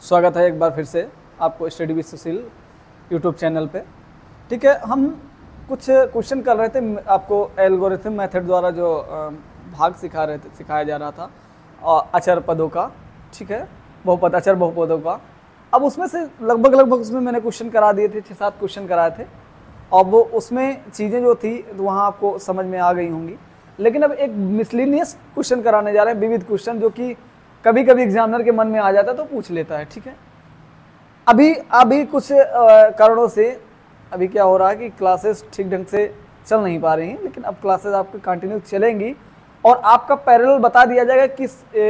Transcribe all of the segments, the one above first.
स्वागत है एक बार फिर से आपको study with Sushil YouTube channel पे। ठीक है, हम कुछ क्वेश्चन कर रहे थे, आपको एल्गोरिथम मेथड द्वारा जो भाग सिखाया जा रहा था अचर पदों का। ठीक है, बहुपद अचर बहुपदों का। अब उसमें से लगभग उसमें मैंने क्वेश्चन करा दिए थे, 6-7 क्वेश्चन कराए थे। अब वो उसमें चीज़ें जो थी तो वहाँ आपको समझ में आ गई होंगी। लेकिन अब एक मिसलिनियस क्वेश्चन कराने जा रहे हैं, विविध क्वेश्चन, जो कि कभी कभी एग्जामिनर के मन में आ जाता है तो पूछ लेता है। ठीक है, अभी कुछ कारणों से अभी क्या हो रहा है कि क्लासेस ठीक ढंग से चल नहीं पा रही हैं, लेकिन अब क्लासेस आपकी कंटिन्यू चलेंगी और आपका पैरेलल बता दिया जाएगा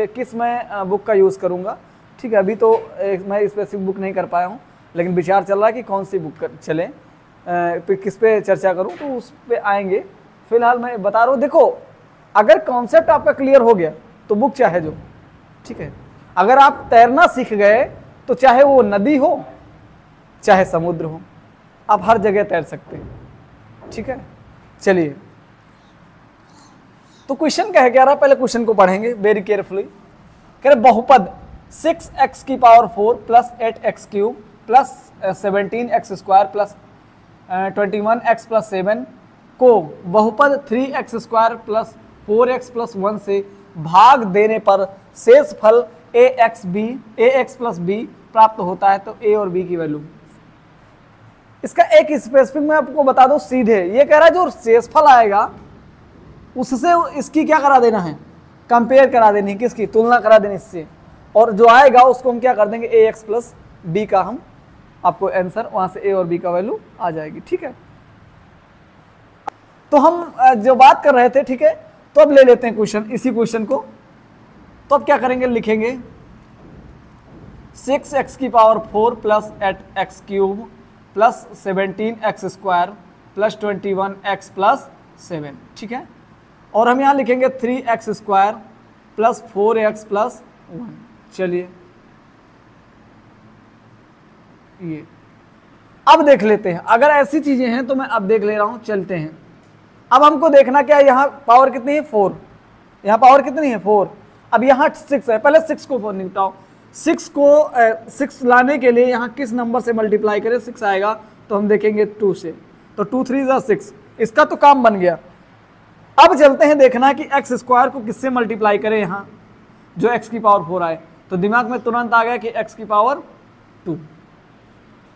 किस मैं बुक का यूज़ करूँगा। ठीक है, अभी तो मैं स्पेसिफिक बुक नहीं कर पाया हूँ, लेकिन विचार चल रहा है कि कौन सी बुक चले, किस पे चर्चा करूँ, तो उस पर आएंगे। फिलहाल मैं बता रहा हूँ, देखो अगर कॉन्सेप्ट आपका क्लियर हो गया तो बुक चाहे जो, ठीक है, अगर आप तैरना सीख गए तो चाहे वो नदी हो चाहे समुद्र हो, आप हर जगह तैर सकते हैं। ठीक है, चलिए तो क्वेश्चन कह क्या रहा, पहले क्वेश्चन को पढ़ेंगे वेरी केयरफुली। कह रहे बहुपद 6x⁴ plus 8x³ plus 17x² plus 21x plus 7 को बहुपद 3x² प्लस 4x प्लस 1 से भाग देने पर शेष फल ax प्लस b प्राप्त होता है। तो a और b की वैल्यू, इसका एक स्पेसिफिक मैं आपको बता दूं सीधे, ये कह रहा है जो शेष फल आएगा उससे इसकी क्या करा देना है, कंपेयर करा देनी है, किसकी तुलना करा देनी इससे, और जो आएगा उसको हम क्या कर देंगे ax प्लस b का, हम आपको आंसर वहां से a और b का वैल्यू आ जाएगी। ठीक है, तो हम जो बात कर रहे थे, ठीक है, तो अब ले लेते हैं क्वेश्चन, इसी क्वेश्चन को। तो अब क्या करेंगे, लिखेंगे 6x⁴ plus 8x³ plus 17x² plus 21x plus 7। ठीक है, और हम यहाँ लिखेंगे 3x² प्लस 4x प्लस 1। चलिए ये अब देख लेते हैं, अगर ऐसी चीजें हैं तो मैं अब देख ले रहा हूं। चलते हैं, अब हमको देखना क्या है, यहाँ पावर कितनी है 4, यहाँ पावर कितनी है 4, अब यहाँ 6 है, पहले 6 को 4 निपटाओ। 6 लाने के लिए यहाँ किस नंबर से मल्टीप्लाई करें, 6 आएगा तो हम देखेंगे 2 से, तो 2 3 = 6, इसका तो काम बन गया। अब चलते हैं देखना कि x² को किससे मल्टीप्लाई करें, यहाँ जो x⁴ आए, तो दिमाग में तुरंत आ गया कि x⁴ 2।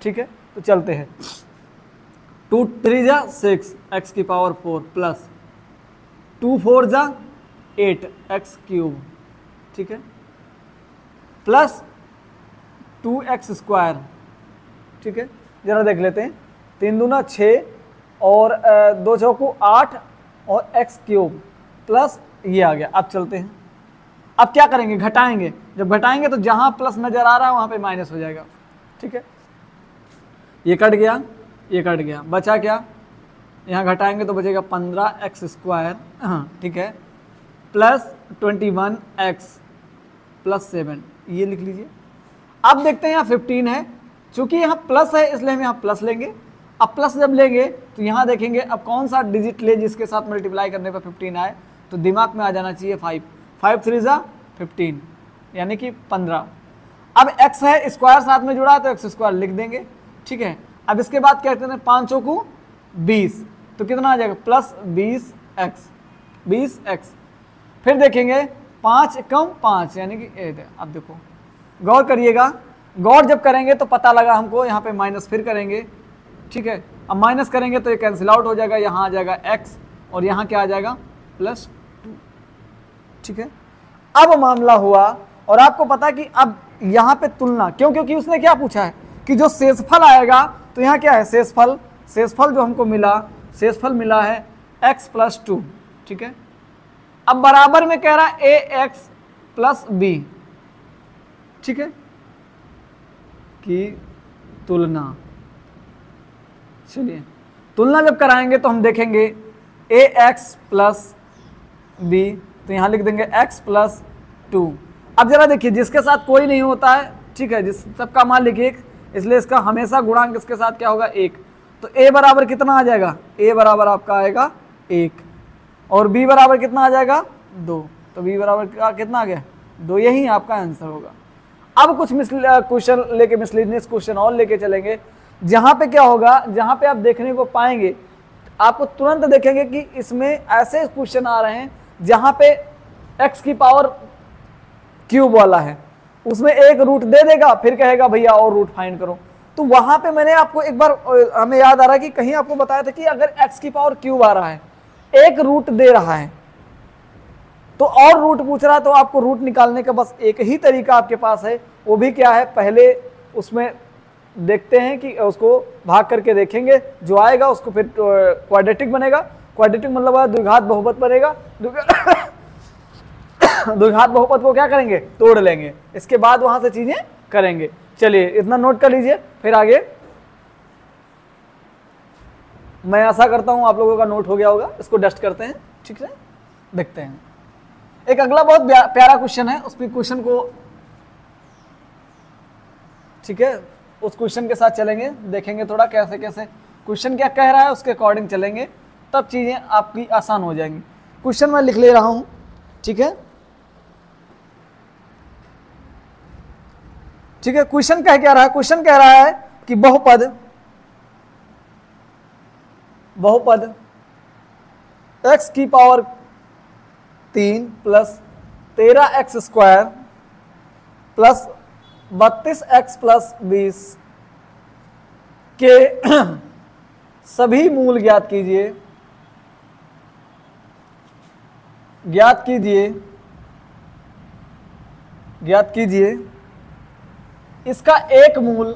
ठीक है, तो चलते हैं, 2 3 = 6 x⁴ प्लस 2 4 = 8 x³। ठीक है, प्लस 2x²। ठीक है, जरा देख लेते हैं, 3 दूना 6 और 2 चौको 8 और x³ प्लस ये आ गया। अब चलते हैं, अब क्या करेंगे, घटाएंगे, जब घटाएंगे तो जहां प्लस नजर आ रहा है वहां पे माइनस हो जाएगा। ठीक है, ये कट गया, ये कट गया, बचा क्या, यहाँ घटाएंगे तो बचेगा 15x²। हाँ ठीक है, प्लस 21x प्लस 7, ये लिख लीजिए। अब देखते हैं यहाँ 15 है, चूंकि यहाँ प्लस है इसलिए हम यहाँ प्लस लेंगे। अब प्लस जब लेंगे तो यहाँ देखेंगे अब कौन सा डिजिट ले जिसके साथ मल्टीप्लाई करने पर 15 आए, तो दिमाग में आ जाना चाहिए 5 5 3 = 15 यानी कि 15। अब x है, स्क्वायर साथ में जुड़ा है तो x² लिख देंगे। ठीक है, अब इसके बाद क्या कहते हैं, 5 चौको 20, तो कितना आ जाएगा, प्लस 20x। फिर देखेंगे 5 कम 5 यानी कि 8 है। अब देखो गौर करिएगा, गौर जब करेंगे तो पता लगा हमको, यहाँ पे माइनस फिर करेंगे। ठीक है, अब माइनस करेंगे तो ये कैंसिल आउट हो जाएगा, यहाँ आ जाएगा x और यहाँ क्या आ जाएगा, +2। ठीक है, अब मामला हुआ, और आपको पता कि अब यहाँ पे तुलना क्यों, क्योंकि उसने क्या पूछा है कि जो शेषफल आएगा, तो यहाँ क्या है शेषफल जो हमको मिला, शेषफल मिला है x + 2। ठीक है, अब बराबर में कह रहा है ax प्लस b। ठीक है, की तुलना। चलिए तुलना जब कराएंगे तो हम देखेंगे ax प्लस b, तो यहाँ लिख देंगे x + 2। अब जरा देखिए, जिसके साथ कोई नहीं होता है, ठीक है, जिस सबका मान लिखिए, इसलिए इसका हमेशा गुणांक इसके साथ क्या होगा, 1। तो a बराबर कितना आ जाएगा, a बराबर आपका आएगा 1 और b बराबर कितना आ जाएगा 2, तो b बराबर कितना आ गया 2, यही आपका आंसर होगा। अब कुछ क्वेश्चन लेके मिसलिनियस क्वेश्चन और लेके चलेंगे, जहां पे क्या होगा, जहां पे आप देखने को पाएंगे, आपको तुरंत देखेंगे कि इसमें ऐसे क्वेश्चन आ रहे हैं जहां पे x की पावर क्यूब वाला है, उसमें एक रूट दे देगा, फिर कहेगा भैया और रूट फाइंड करो। तो वहां पे मैंने आपको एक बार, हमें याद आ रहा है कि कहीं आपको बताया था कि अगर x की पावर क्यूब आ रहा है, एक रूट दे रहा है, तो और रूट पूछ रहा है, तो आपको रूट निकालने का बस एक ही तरीका आपके पास है, वो भी क्या है, पहले उसमें देखते हैं कि उसको भाग करके देखेंगे, जो आएगा उसको फिर क्वाड्रेटिक बनेगा, क्वाड्रेटिक मतलब द्विघात बहुपद बनेगा, द्विघात बहुपद को क्या करेंगे, तोड़ लेंगे, इसके बाद वहां से चीजें करेंगे। चलिए इतना नोट कर लीजिए, फिर आगे मैं आशा करता हूं आप लोगों का नोट हो गया होगा। इसको डस्ट करते हैं, ठीक है, देखते हैं। एक अगला बहुत प्यारा क्वेश्चन है, उस क्वेश्चन को, ठीक है, उस क्वेश्चन के साथ चलेंगे, देखेंगे थोड़ा कैसे कैसे क्वेश्चन क्या कह रहा है, उसके अकॉर्डिंग चलेंगे, तब चीजें आपकी आसान हो जाएंगी। क्वेश्चन मैं लिख ले रहा हूं, ठीक है, ठीक है। क्वेश्चन कह क्या रहा है, क्वेश्चन कह रहा है कि बहुपद x की power 3 plus 13x square plus 32x plus 20 के सभी मूल ज्ञात कीजिए, इसका एक मूल,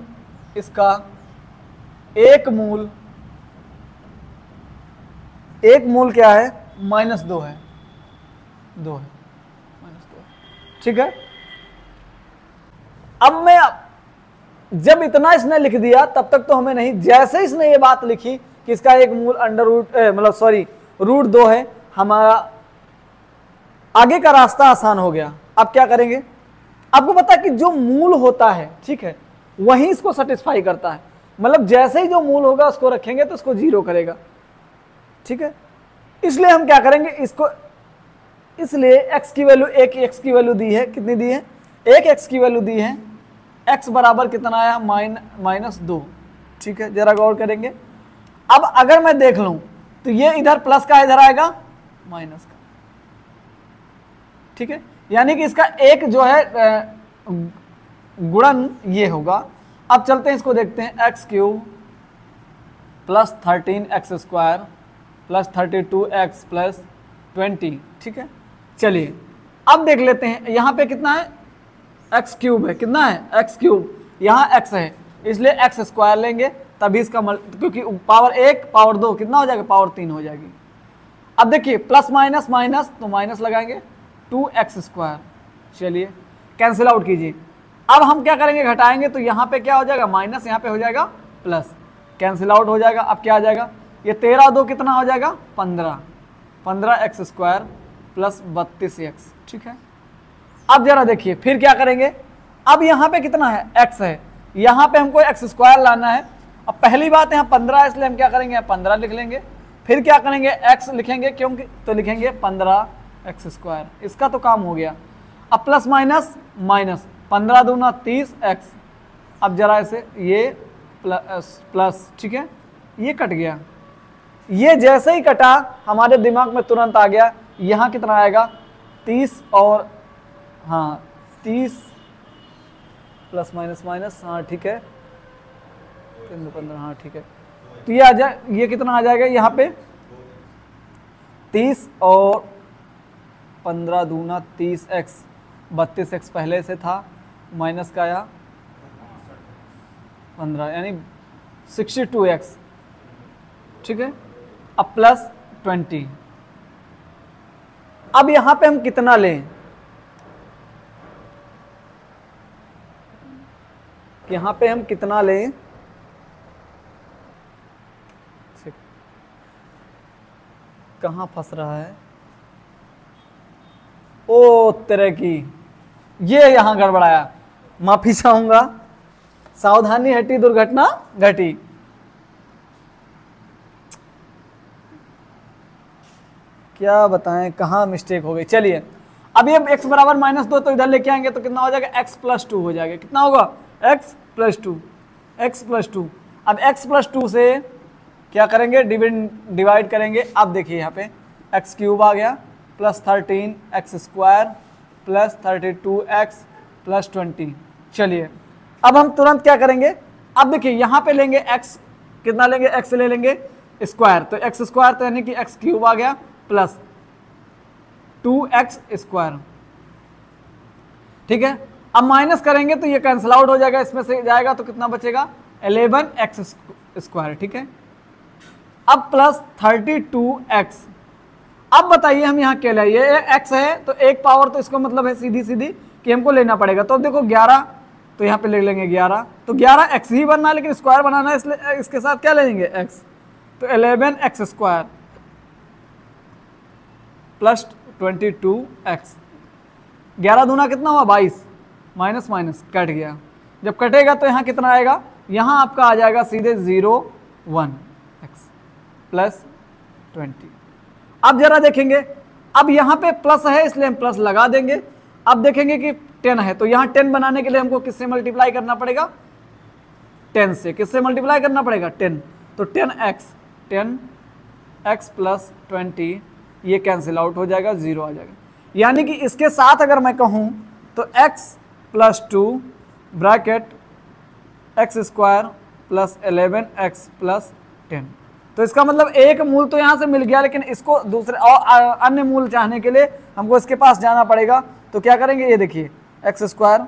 एक मूल क्या है, -2 है, -2 है, ठीक है। अब मैं, जब इतना इसने लिख दिया तब तक तो हमें नहीं, जैसे इसने ये बात लिखी कि इसका एक मूल अंडर रूट मतलब सॉरी रूट 2 है, हमारा आगे का रास्ता आसान हो गया। अब क्या करेंगे, आपको पता है कि जो मूल होता है, ठीक है, वही इसको सेटिस्फाई करता है, मतलब जैसे ही जो मूल होगा उसको रखेंगे तो उसको 0 करेगा, ठीक है। इसलिए हम क्या करेंगे, इसको, इसलिए x की वैल्यू, एक x की वैल्यू दी है, कितनी दी है, एक x की वैल्यू दी है, x बराबर कितना आया, -2, ठीक है। जरा गौर करेंगे, अब अगर मैं देख लूं तो ये इधर प्लस का, इधर आएगा माइनस का, ठीक है, यानी कि इसका एक जो है गुणन ये होगा। अब चलते हैं इसको देखते हैं, x³ plus 13x square plus 32x plus 20, ठीक है। चलिए अब देख लेते हैं, यहाँ पे कितना है, x³ है, कितना है, x³, यहाँ x है, इसलिए x स्क्वायर लेंगे, तभी इसका क्योंकि पावर 1 पावर 2 कितना हो जाएगा, पावर 3 हो जाएगी। अब देखिए प्लस माइनस माइनस, तो माइनस लगाएंगे, 2x स्क्वायर, चलिए कैंसिल आउट कीजिए। अब हम क्या करेंगे, घटाएंगे, तो यहाँ पे क्या हो जाएगा, माइनस, यहाँ पे हो जाएगा प्लस, कैंसिल आउट हो जाएगा। अब क्या आ जाएगा, ये 13 2 कितना हो जाएगा, 15x स्क्वायर प्लस 32x, ठीक है। अब जरा देखिए फिर क्या करेंगे, अब यहाँ पे कितना है, x है, यहाँ पे हमको x स्क्वायर लाना है। अब पहली बात यहाँ 15 है, इसलिए हम क्या करेंगे, 15 लिख लेंगे, फिर क्या करेंगे, x लिखेंगे, क्योंकि तो लिखेंगे 15x स्क्वायर, इसका तो काम हो गया। अब प्लस माइनस माइनस, 15 दूना 30x, अब जरा ऐसे ये प्लस, ठीक है, ये कट गया, ये जैसे ही कटा हमारे दिमाग में तुरंत आ गया, यहाँ कितना आएगा, 30 और हाँ 30 प्लस माइनस माइनस, हाँ ठीक है, 15, हाँ ठीक है, तो ये आ जाए, ये कितना आ जाएगा, यहाँ पे 30 और 15 दूना 30x, 32x पहले से था, माइनस का आया 15, यानी 62x, ठीक है। अब प्लस 20, अब यहां पे हम कितना लें, यहां पे हम कितना लें, कहां फंस रहा है, ओ तेरे की, ये यहां गड़बड़ाया, माफी चाहूंगा, सावधानी हटी दुर्घटना घटी। क्या बताएं कहाँ मिस्टेक हो गई। चलिए अब ये x बराबर -2 तो इधर लेके आएंगे तो कितना हो जाएगा, x + 2 हो जाएगा। कितना होगा, x + 2, x + 2। अब x + 2 से क्या करेंगे, डिवाइड करेंगे। अब देखिए यहाँ पे x³ आ गया +13x² +32x +20। चलिए अब हम तुरंत क्या करेंगे, अब देखिए यहाँ पे लेंगे x, कितना लेंगे, x ले लेंगे स्क्वायर, तो x² तो यानी कि x³ आ गया प्लस 2x²। ठीक है, अब माइनस करेंगे तो ये कैंसिल आउट हो जाएगा, इसमें से जाएगा तो कितना बचेगा, 11x²। ठीक है, अब प्लस 32x। अब बताइए हम यहाँ क्या ले, ये x है तो एक पावर, तो इसको मतलब है सीधी सीधी कि हमको लेना पड़ेगा। तो अब देखो 11, तो यहाँ पे ले लेंगे 11, तो 11x ही बनना है लेकिन स्क्वायर बनाना है, इसलिए इसके साथ क्या ले लेंगे, x। तो 11x² प्लस 22x। 11 दूना कितना हुआ, 22, माइनस माइनस कट गया। जब कटेगा तो यहाँ कितना आएगा, यहाँ आपका आ जाएगा सीधे 0 1x प्लस 20। अब जरा देखेंगे, अब यहाँ पे प्लस है इसलिए हम प्लस लगा देंगे। अब देखेंगे कि 10 है तो यहाँ 10 बनाने के लिए हमको किससे मल्टीप्लाई करना पड़ेगा, 10 से। किससे मल्टीप्लाई करना पड़ेगा, 10। तो 10x प्लस 20, ये कैंसिल आउट हो जाएगा, 0 आ जाएगा। यानी कि इसके साथ अगर मैं कहूँ तो x + 2 bracket x² plus 11x plus 10। तो इसका मतलब एक मूल तो यहाँ से मिल गया, लेकिन इसको दूसरे और अन्य मूल चाहने के लिए हमको इसके पास जाना पड़ेगा। तो क्या करेंगे, ये देखिए x²,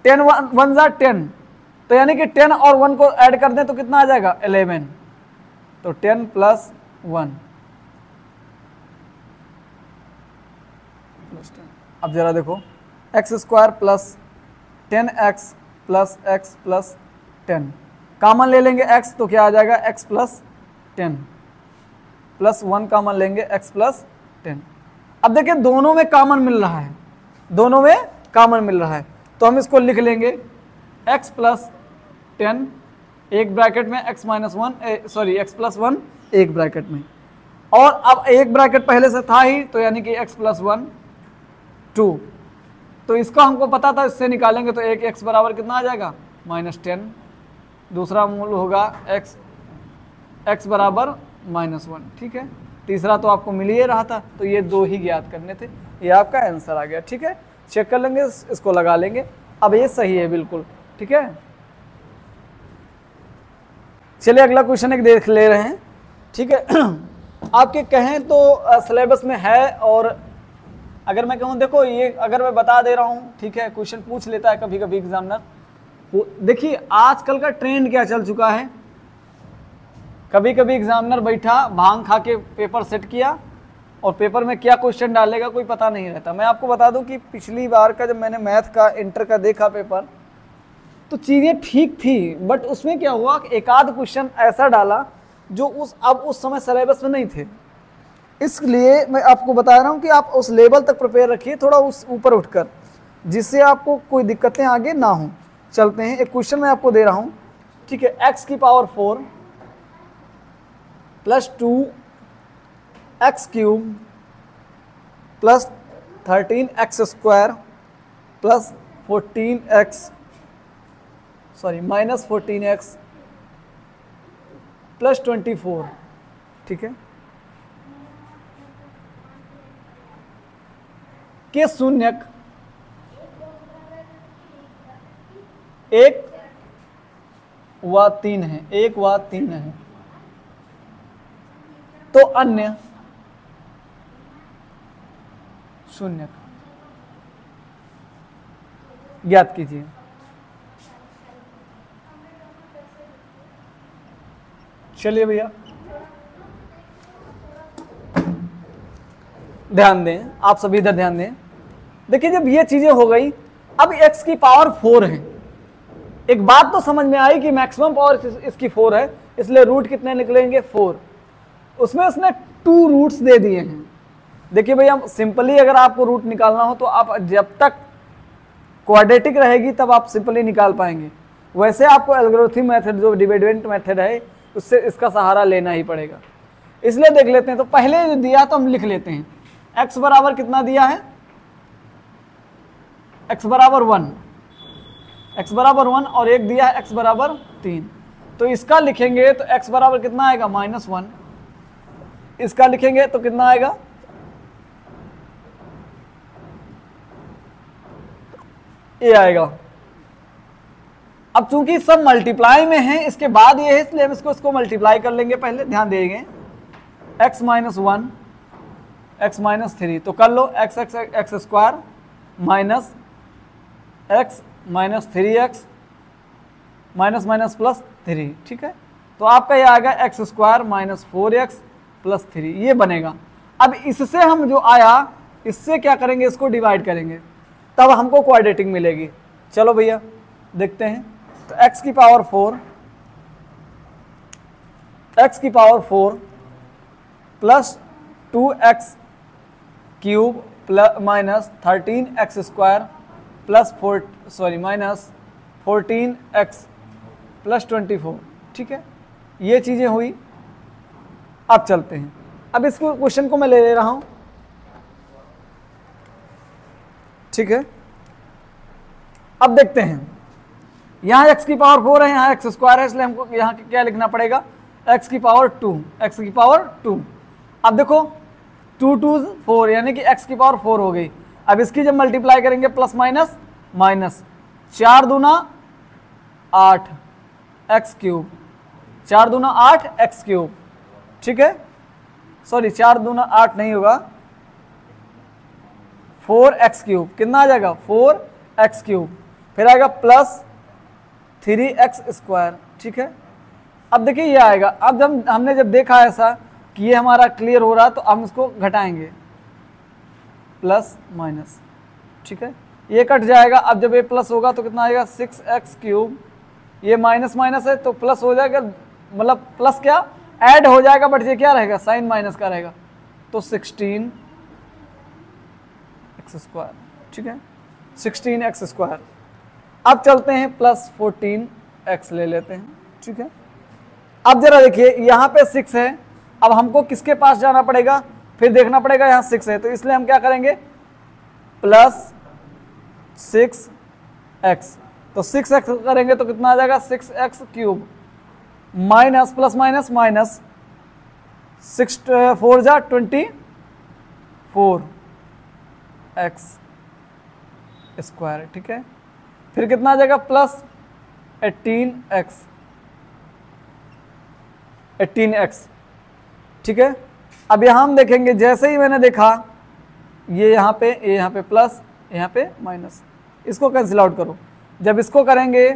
10 1 = 10, तो यानी कि 10 और 1 को ऐड कर दें तो कितना आ जाएगा, 11। तो 10 + 1। अब जरा देखो, x² plus 10x plus x plus 10, common ले लेंगे x तो क्या आ जाएगा, x + 10 प्लस 1 कॉमन लेंगे, x + 10। अब देखिए दोनों में कॉमन मिल रहा है, दोनों में कॉमन मिल रहा है, तो हम इसको लिख लेंगे x + 10 एक ब्रैकेट में, x - 1 सॉरी x + 1 एक ब्रैकेट में, और अब एक ब्रैकेट पहले से था ही, तो यानी कि x + 1 2। तो इसका हमको पता था, इससे निकालेंगे तो एक x बराबर कितना आ जाएगा, -10। दूसरा मूल होगा x बराबर -1। ठीक है, तीसरा तो आपको मिल ही रहा था, तो ये 2 ही ज्ञात करने थे, ये आपका आंसर आ गया। ठीक है, चेक कर लेंगे, इसको लगा लेंगे। अब ये सही है बिल्कुल। ठीक है, चलिए अगला क्वेश्चन एक देख ले रहे हैं। ठीक है, आपके कहें तो सिलेबस में है, और अगर मैं कहूँ, देखो ये अगर मैं बता दे रहा हूँ, ठीक है, क्वेश्चन पूछ लेता है कभी कभी एग्जामिनर। देखिए आजकल का ट्रेंड क्या चल चुका है, कभी कभी एग्जामिनर बैठा भांग खा के पेपर सेट किया, और पेपर में क्या क्वेश्चन डालेगा कोई पता नहीं रहता। मैं आपको बता दूं कि पिछली बार का जब मैंने मैथ का इंटर का देखा पेपर, तो चीज़ें ठीक थी, बट उसमें क्या हुआ कि एक आध क्वेश्चन ऐसा डाला जो उस समय सिलेबस में नहीं थे। इसलिए मैं आपको बता रहा हूँ कि आप उस लेवल तक प्रिपेयर रखिए, थोड़ा उस ऊपर उठकर, जिससे आपको कोई दिक्कतें आगे ना हो। चलते हैं, एक क्वेश्चन मैं आपको दे रहा हूँ। ठीक है, x⁴ plus 2x³ plus 13x² plus -14x plus 24। ठीक है, के शून्यक 1 व 3 है, 1 व 3 है, तो अन्य शून्यक ज्ञात कीजिए। चलिए भैया ध्यान दें, आप सभी इधर ध्यान दें। देखिए जब ये चीजें हो गई, अब x⁴ है। एक बात तो समझ में आई कि मैक्सिमम पावर इसकी 4 है, इसलिए रूट कितने निकलेंगे, 4। उसमें उसने 2 रूट्स दे दिए हैं। देखिए भैया सिंपली अगर आपको रूट निकालना हो तो आप जब तक क्वाड्रेटिक रहेगी तब आप सिंपली निकाल पाएंगे, वैसे आपको एल्गोरिथम मेथड जो डिविडेंट मेथड है उससे इसका सहारा लेना ही पड़ेगा। इसलिए देख लेते हैं, तो पहले दिया तो हम लिख लेते हैं। x बराबर कितना दिया है, x बराबर 1, x बराबर 1 और एक दिया है x बराबर 3। तो इसका लिखेंगे तो x बराबर कितना आएगा -1, इसका लिखेंगे तो कितना आएगा ये आएगा। अब चूंकि सब मल्टीप्लाई में है, इसके बाद ये है, इसलिए हम इसको मल्टीप्लाई कर लेंगे। पहले ध्यान देंगे x माइनस 1 x माइनस 3, तो कर लो x square minus x minus 3x minus minus plus 3, ठीक है। तो आपका ये आएगा x square minus 4x plus 3, ये बनेगा। अब इससे हम जो आया, इससे क्या करेंगे, इसको डिवाइड करेंगे, तब हमको क्वाड्रेटिक मिलेगी। चलो भैया देखते हैं। तो x की power 4 plus 2x cube plus minus 13x square plus minus 14x plus 24, ठीक है। ये चीज़ें हुई। अब चलते हैं, अब इसको क्वेश्चन को मैं ले रहा हूँ, ठीक है। अब देखते हैं, यहाँ x की पावर 4 है, यहाँ x स्क्वायर है, इसलिए हमको यहाँ क्या लिखना पड़ेगा, x की पावर 2। अब देखो 2 2 4 यानी कि x की पावर 4 हो गई। अब इसकी जब मल्टीप्लाई करेंगे प्लस माइनस माइनस, 4 दूना 8 x क्यूब, 4 दूना 8 x क्यूब, ठीक है। सॉरी 4 दूना 8 नहीं होगा, 4x क्यूब, कितना आ जाएगा 4x क्यूब, फिर आएगा प्लस 3x स्क्वायर, ठीक है। अब देखिए ये आएगा। अब जब हमने जब देखा ऐसा कि ये हमारा क्लियर हो रहा, तो हम इसको घटाएंगे प्लस माइनस, ठीक है। ये कट जाएगा। अब जब ये प्लस होगा तो कितना आएगा 6x क्यूब, ये माइनस माइनस है तो प्लस हो जाएगा, मतलब प्लस क्या ऐड हो जाएगा, बट ये क्या रहेगा साइन माइनस का रहेगा, तो 16x स्क्वायर, ठीक है, 16x स्क्वायर। अब चलते हैं प्लस 14x ले लेते हैं, ठीक है। अब जरा देखिए यहाँ पे 6 है, अब हमको किसके पास जाना पड़ेगा, फिर देखना पड़ेगा यहाँ 6 है, तो इसलिए हम क्या करेंगे प्लस 6x, तो 6x करेंगे तो कितना आ जाएगा 6x cube minus plus minus minus 6 4 जा 24x स्क्वायर, ठीक है। फिर कितना आ जाएगा प्लस 18x, ठीक है। अब यहाँ हम देखेंगे, जैसे ही मैंने देखा ये यहाँ पे प्लस, यहाँ पे माइनस, इसको कैंसिल आउट करो। जब इसको करेंगे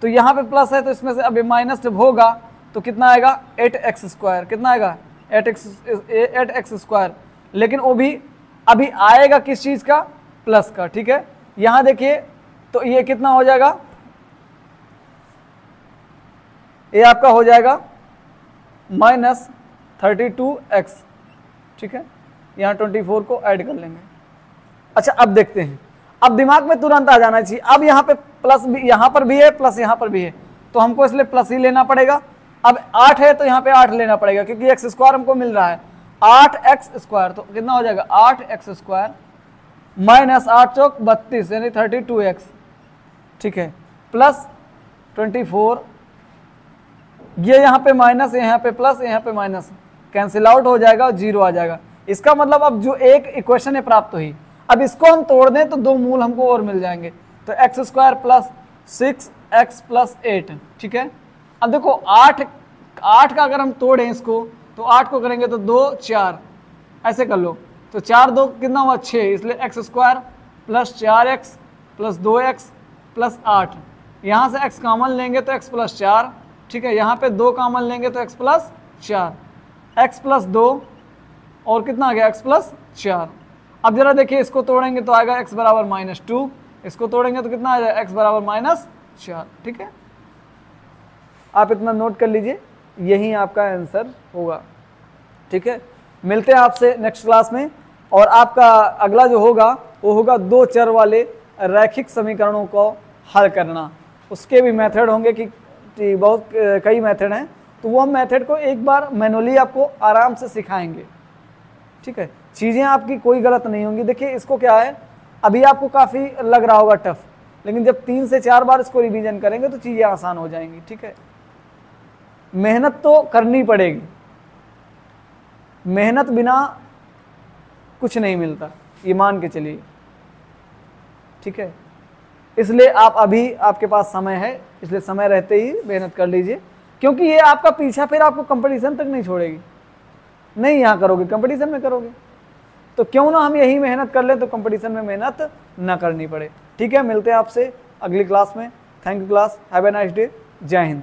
तो यहाँ पे प्लस है, तो इसमें से अभी माइनस जब होगा तो कितना आएगा 8x स्क्वायर, कितना आएगा 8x स्क्वायर, लेकिन वो भी अभी आएगा किस चीज़ का, प्लस का, ठीक है। यहाँ देखिए तो ये कितना हो जाएगा, ये आपका हो जाएगा माइनस 32x, ठीक है। यहाँ 24 को ऐड कर लेंगे। अच्छा अब देखते हैं, अब दिमाग में तुरंत आ जाना चाहिए, अब यहाँ पे प्लस भी, यहाँ पर भी है प्लस यहाँ पर भी है, तो हमको इसलिए प्लस ही लेना पड़ेगा। अब 8 है तो यहाँ पे 8 लेना पड़ेगा, क्योंकि x स्क्वायर हमको मिल रहा है 8x स्क्वायर, तो कितना हो जाएगा 8x स्क्वायर माइनस 8 चौक 32 यानी 32x, ठीक है, प्लस 24, ये यहाँ पे माइनस, यहाँ पे प्लस, यहाँ पे माइनस, कैंसिल आउट हो जाएगा और 0 आ जाएगा। इसका मतलब अब जो एक इक्वेशन है प्राप्त हुई, अब इसको हम तोड़ दें तो 2 मूल हमको और मिल जाएंगे, तो x square plus 6x plus 8, ठीक है। अब देखो 8 का अगर हम तोड़ें इसको, तो 8 को करेंगे तो 2 4 ऐसे कर लो, तो 4 2 कितना हुआ 6, इसलिए x square plus 4x plus 2x plus 8, यहाँ से x कॉमन लेंगे तो x प्लस 4, ठीक है। यहाँ पे 2 कॉमन लेंगे तो x प्लस 4, x प्लस 2 और कितना आ गया x प्लस 4। अब जरा देखिए इसको तोड़ेंगे तो आएगा x बराबर -2, इसको तोड़ेंगे तो कितना आ जाएगा x बराबर -4, ठीक है। आप इतना नोट कर लीजिए, यही आपका आंसर होगा, ठीक है। मिलते हैं आपसे नेक्स्ट क्लास में, और आपका अगला जो होगा वो होगा 2 चर वाले रैखिक समीकरणों को हल करना। उसके भी मेथड होंगे कि बहुत कई मेथड हैं, तो वो हम मेथड को एक बार मैनुअली आपको आराम से सिखाएंगे, ठीक है। चीज़ें आपकी कोई गलत नहीं होंगी। देखिए इसको क्या है, अभी आपको काफ़ी लग रहा होगा टफ, लेकिन जब 3 से 4 बार इसको रिवीजन करेंगे तो चीज़ें आसान हो जाएंगी। ठीक है, मेहनत तो करनी पड़ेगी, मेहनत बिना कुछ नहीं मिलता, ये मान के चलिए। ठीक है, इसलिए आप अभी आपके पास समय है, इसलिए समय रहते ही मेहनत कर लीजिए, क्योंकि ये आपका पीछा फिर आपको कंपटीशन तक नहीं छोड़ेगी। नहीं यहाँ करोगे, कंपटीशन में करोगे, तो क्यों ना हम यही मेहनत कर लें तो कंपटीशन में मेहनत ना करनी पड़े। ठीक है, मिलते हैं आपसे अगली क्लास में। Thank you class, have a nice day, जय हिंद।